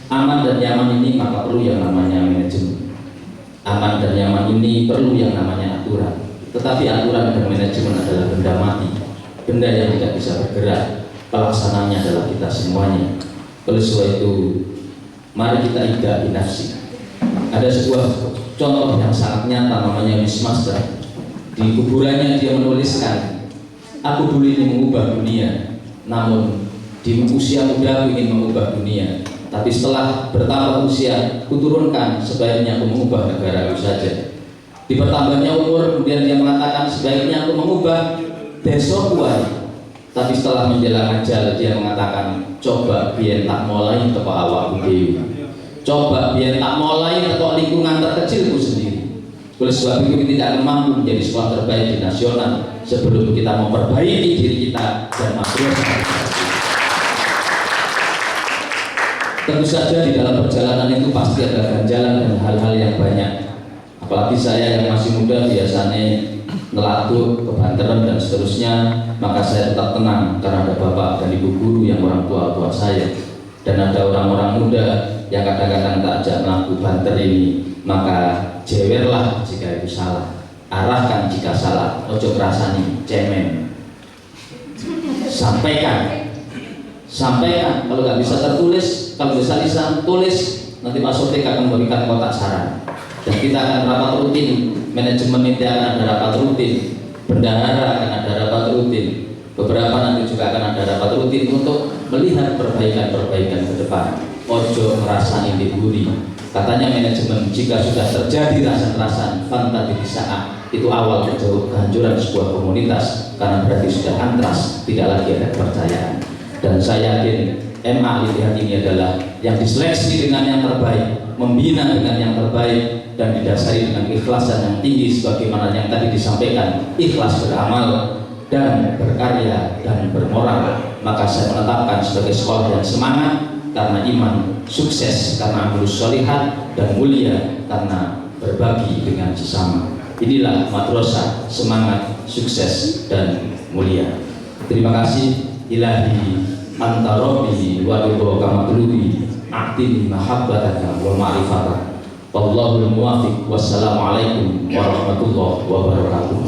Aman dan nyaman ini maka perlu yang namanya manajemen. Aman dan nyaman ini perlu yang namanya aturan. Tetapi aturan dan manajemen adalah benda mati, benda yang tidak bisa bergerak. Pelaksananya adalah kita semuanya. Oleh sebab itu, mari kita idah binafsi. Ada sebuah contoh yang sangat nyata, namanya Miss Master. Di kuburannya dia menuliskan, aku dulu ingin mengubah dunia, namun di usia muda aku ingin mengubah dunia. Tapi setelah bertambah usia, kuturunkan sebaiknya aku mengubah negara aku saja. Di bertambahnya umur, kemudian dia mengatakan sebaiknya aku mengubah desa kuai. Tapi setelah menjelang ajal, dia mengatakan coba biar tak mulai teko awakku dewi. Coba biar tak mulai teko lingkungan terkecilku sendiri. Oleh sebab itu kita tidak akan mampu menjadi sekolah terbaik di nasional sebelum kita memperbaiki diri kita dan masyarakat. Tentu saja di dalam perjalanan itu pasti ada ganjalan dan hal-hal yang banyak. Apalagi saya yang masih muda biasanya nelatuk, kebanteran dan seterusnya, maka saya tetap tenang karena ada bapak dan ibu guru yang orang tua saya. Dan ada orang-orang muda yang kadang-kadang tak ajak melaku banter ini, maka jewerlah jika itu salah, arahkan jika salah, ojo kerasani, cemen, sampaikan, kalau nggak bisa tertulis, kalau bisa lisan tulis, nanti Pak Sotik akan memberikan kotak saran dan kita akan rapat rutin, manajemen itu akan ada rapat rutin, bendahara akan ada rapat rutin, beberapa nanti juga akan ada rapat rutin untuk melihat perbaikan-perbaikan ke depan. Ojo ngerasani diburi. Katanya manajemen, jika sudah terjadi rasan-rasan fanta di saat itu awal kehancuran sebuah komunitas, karena berarti sudah antras, tidak lagi ada kepercayaan. Dan saya yakin MA Al-Ittihad ini adalah yang diseleksi dengan yang terbaik, membina dengan yang terbaik, dan didasari dengan ikhlasan yang tinggi sebagaimana yang tadi disampaikan, ikhlas beramal dan berkarya dan bermoral. Maka saya menetapkan sebagai sekolah yang semangat karena iman, sukses karena amal sholihat, dan mulia karena berbagi dengan sesama. Inilah madrasah semangat, sukses, dan mulia. Terima kasih. Ilahi anta rabbi wa ridho kama tulubi a'tini mahabbataka wa ma'rifataka. Wallahul muwaffiq. Wassalamualaikum warahmatullahi wabarakatuh.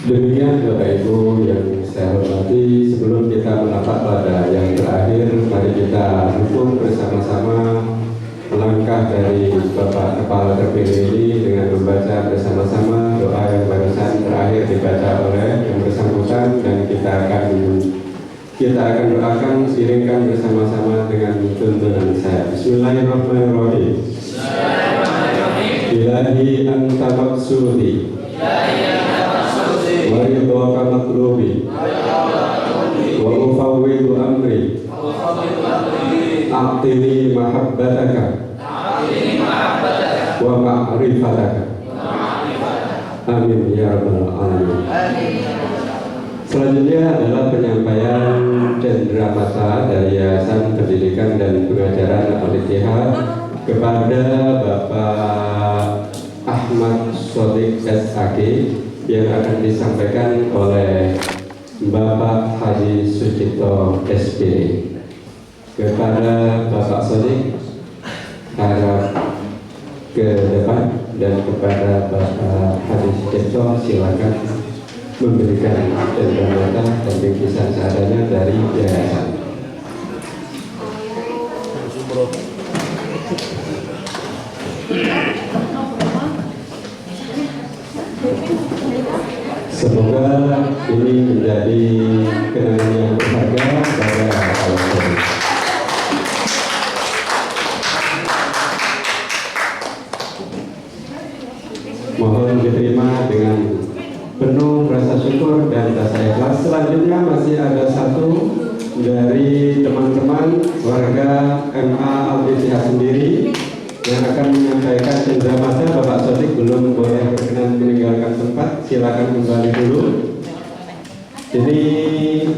Demikian Bapak Ibu yang saya hormati, sebelum kita menapak pada yang terakhir, mari kita dukung bersama-sama langkah dari Bapak Kepala terpilih ini dengan membaca bersama-sama doa yang barusan terakhir dibaca oleh yang bersangkutan, dan kita akan doakan, iringkan bersama-sama dengan tuntunan saya. Bismillahirrahmanirrahim. Ilahi anta maksudi wa ridwaka matlubi wa ufawwidu amri a'tini mahabbataka wa ma'rifataka. Amin ya rabbal alamin. Selanjutnya adalah penyampaian cenderamata dari Yayasan Pendidikan dan Pengajaran Al-Ittihad kepada Bapak Ahmad Shodiq SAG yang akan disampaikan oleh Bapak Haji Sucipto SPD. Kepada Bapak Shodiq harap ke depan, dan kepada Bapak Haji Sucipto silakan memberikan cenderamata dan bingkisan seadanya dari yayasan. Semoga ini menjadi kenangan yang berharga pada kalian. Mohon diterima dengan penuh rasa syukur dan rasa ikhlas. Selanjutnya masih ada satu dari teman-teman warga MA Al-Ittihad sendiri yang akan menyampaikan cenderamata. Bapak Shodiq belum boleh berkenan meninggalkan tempat, silakan kembali dulu. Ini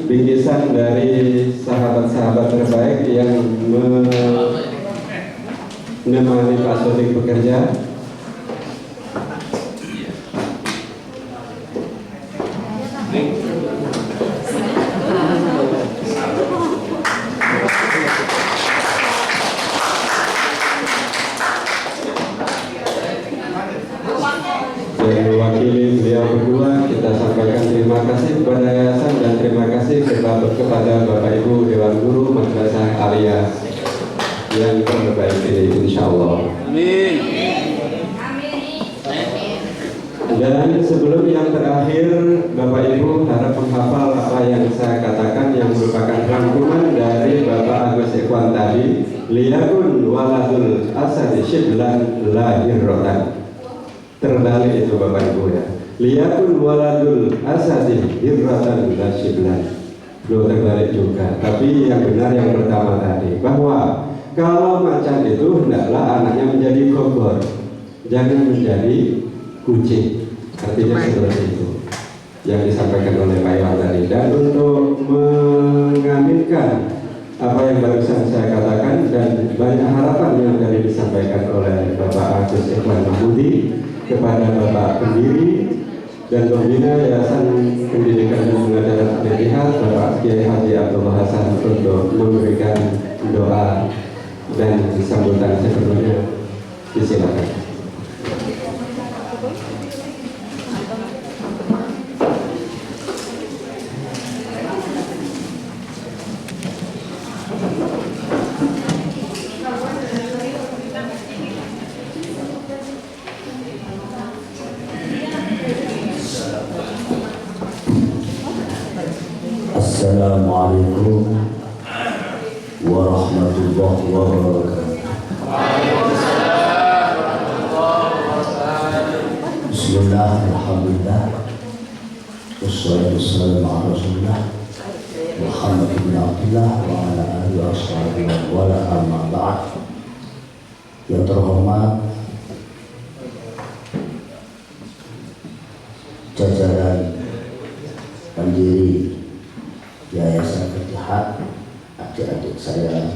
bingkisan dari sahabat-sahabat terbaik yang menemani Pak Shodiq bekerja. Dan mewakili beliau berdua, kita sampaikan terima kasih kepada yayasan dan terima kasih kepada Bapak Ibu Dewan Guru Madrasah Aliyah yang terbaik ini, insya Allah. Amin. Dan sebelum yang terakhir, Bapak Ibu harap menghafal apa yang saya katakan yang merupakan rangkuman dari Bapak Agus Ikhwan tadi. Liyakun waladul asadi shiblan lahirrotan. Terbalik itu Bapak Ibu ya. Liyakun waladul asadi hirrotan la shiblan. Belum terbalik juga. Tapi yang benar yang pertama tadi, bahwa kalau macan itu hendaklah anaknya menjadi kobor, jangan menjadi kucing. Artinya seperti itu yang disampaikan oleh Pak Iwan tadi. Dan untuk mengaminkan apa yang barusan saya katakan dan banyak harapan yang tadi disampaikan oleh Bapak Agus Ikhwan Mahmudi kepada Bapak pendiri dan pembina Yayasan Pendidikan dan Pengajaran Al-Ittihad, Bapak Kiai Haji Abdullah Hasan, untuk memberikan doa dan sambutan sepenuhnya. Disilakan. Assalamualaikum warahmatullahi wabarakatuh. Bismillah, alhamdulillah, wassalatu wassalamu ala rasulillah Muhammad bin Abdullah wa ala alihi wa sahbihi wa la amma ba'd. Yang terhormat jajaran pendiri Yayasan Al-Ittihad, adik-adik saya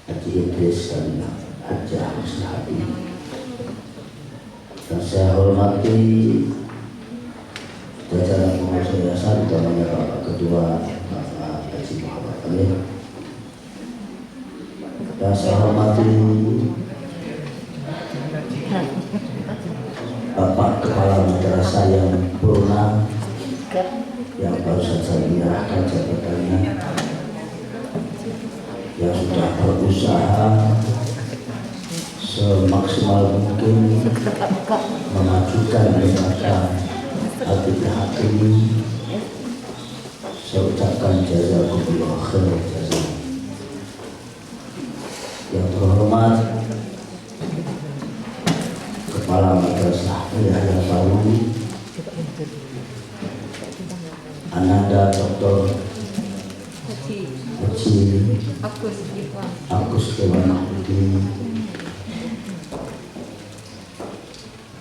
Haji Idris dan Hajjah Husnihati, dan saya hormati jajaran pengurus yayasan, utamanya Bapak Ketua Bapak Haji Muhammad Amir, dan saya hormati Bapak Kepala Madrasah yang yang barusan saya menyerahkan jabatannya, yang sudah berusaha semaksimal mungkin memajukan lembaga Al-Hakim. Saya ucapkan jazakumullah khair jazaa. Yang terhormat Kepala Madrasah Yahya Sawi Ananda Dr. Haji Agus Dewanahudi,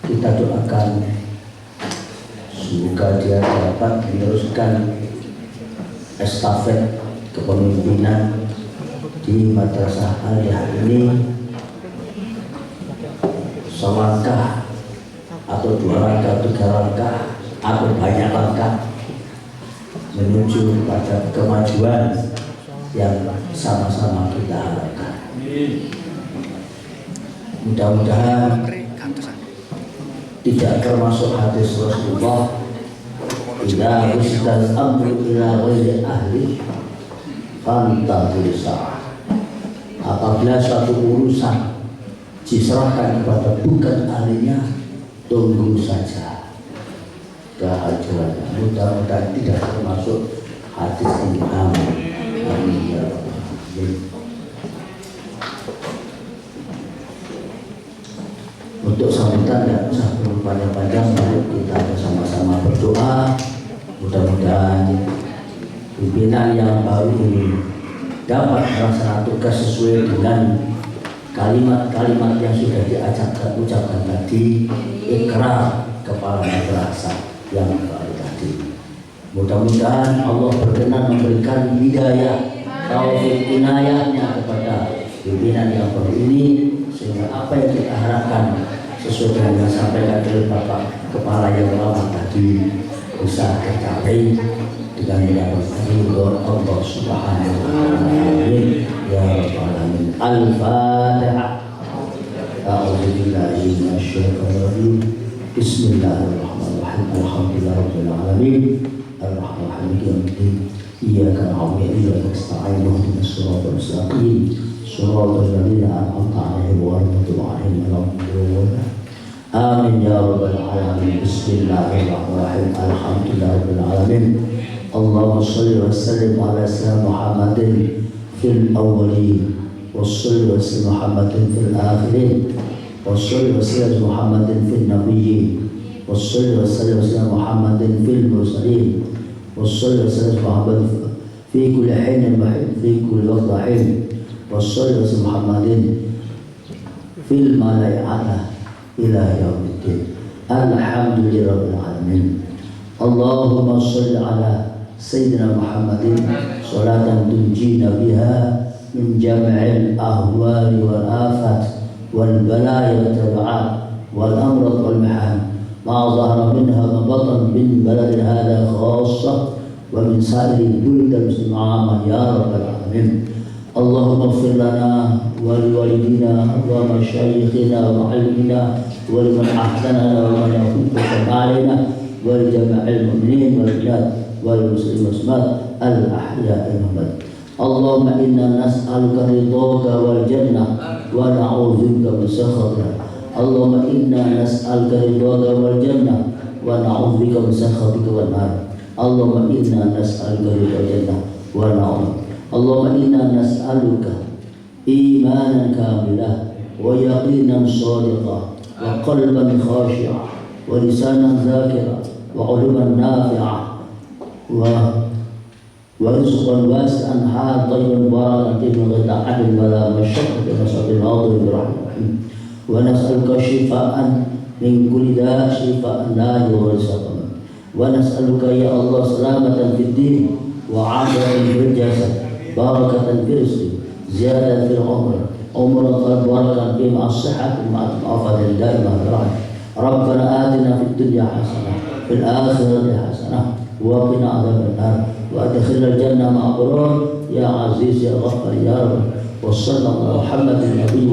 kita doakan semoga dia dapat meneruskan estafet kepemimpinan di Madrasah Aliyah ini selangkah atau 2 langkah, 3 langkah atau banyak langkah menuju pada kemajuan yang sama-sama kita harapkan. Mudah-mudahan tidak termasuk hadis Rasulullah, "Idza usdal amru ila ghairi ahli fantazir sa'ah." Apabila suatu urusan diserahkan kepada bukan ahlinya, tunggu saja kehancurannya. Mudah-mudahan tidak termasuk hadis ini. Amin ya rabbal alamin. Untuk sambutan tidak usah berpanjang-panjang, mari kita bersama-sama berdoa. Mudah-mudahan pimpinan yang baru ini dapat melaksanakan tugas sesuai dengan kalimat-kalimat yang sudah ucapkan tadi, ikrar kepala madrasah yang baru tadi. Mudah-mudahan Allah berkenan memberikan hidayah, taufik, inayahnya kepada pimpinan yang baru ini, sehingga apa yang kita harapkan sesuai dengan yang disampaikan oleh Bapak Kepala yang lama tadi bisa tercapai dengan mendapat ridho Allah Subhanahu wa ta'ala. Ya rabbal alamin. Al-Fatihah. A'udzu billahi minasyaitonir rajim. Bismillahirrahmanirrahim. Alhamdulillahirabbil alamin. Ar-Rahmanir Rahim. Maliki yaumiddin. Iyyaka na'budu wa iyyaka nasta'in. Ihdinas siratal mustaqim. Shiratal ladzina an'amta 'alaihim ghairil maghdubi 'alaihim waladdallin. Amin ya rabbal alamin. Bismillahirrahmanirrahim. Alhamdulillahirabbil alamin. Allahumma shalli wa sallim ala sayyidina Muhammadin fil awwalin wa shalli wa sallim Muhammadin fil akhirin wa shalli wa sallim Muhammadin fil nabiyyin wa shalli wa sallim Muhammadin fil mursalin wa shalli wa sallim Muhammadin fi kulli hinin wa fi kulli waqtin wa shalli wa sallim Muhammadin fil mala'i a'la ila yaumiddin. Alhamdulillahirabbil alamin. Allahumma shalli ala Sayyidina Muhammadin salatan tunjina biha min jami'il ahwali wal afat wal balaya wal tabi'at wal amrat wal mihan ma zahara minha ma batan min baladin hadha khassa wa min sa'iri buldan muslimah ya rabbal alamin. Allahumma ighfir lana wa liwalidina wa masyayikhina wa mu'allimina wa liman ahsanana wa man yahudu alaina wa li jami'il mu'minin wal bilad والمسلمين والمسلمات الأحياء والأموات. اللهم إنا نسألك رضاك والجنة ونعوذ بك من سخطك. اللهم إنا نسألك رضاك والجنة ونعوذ بك من سخطك والنار. اللهم إنا نسألك رضاك والجنة ونعوذ. اللهم إنا نسألك إيمانا كاملا ويقينا صادقا وقلبا خاشعا ولسانا ذاكرا وعلما نافعا ورزقا واسعا طيبا مباركا من غير تعب ولا مشقة ونسأل العظيم برحمته ونسألك شفاء من كل داء شفاء لا يغادر سقما ونسألك يا الله سلامة في الدين وعافية في الجسد بركة في الرزق زيادة في العمر عمرا بركة في مع الصحة مع العافية الدائمة ربنا آتنا في الدنيا حسنة في الآخرة حسنة وقنا عذاب النار وادخلنا الجنة مع أبرار يا عزيز يا غفار يا رب. وصلى الله على محمد النبي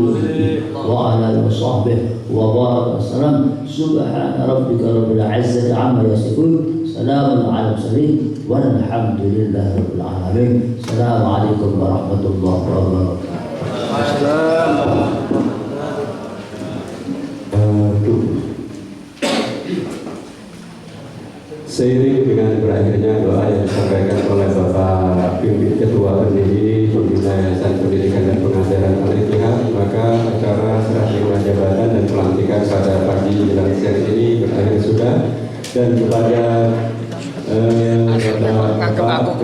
وعلى آله وصحبه وبارك وسلم. سبحان ربك رب العزة عما يصفون. Salamun ala mursalin walhamdulillahi rabbil alamin. Assalamualaikum warahmatullahi wabarakatuh. Seiring dengan berakhirnya doa yang disampaikan oleh Bapak Ketua Pendiri Pembina Yayasan Pendidikan dan Pengajaran Al-Ittihad, maka acara serah terima jabatan dan pelantikan pada pagi menjelang siang ini berakhir sudah. Dan kepada Bapak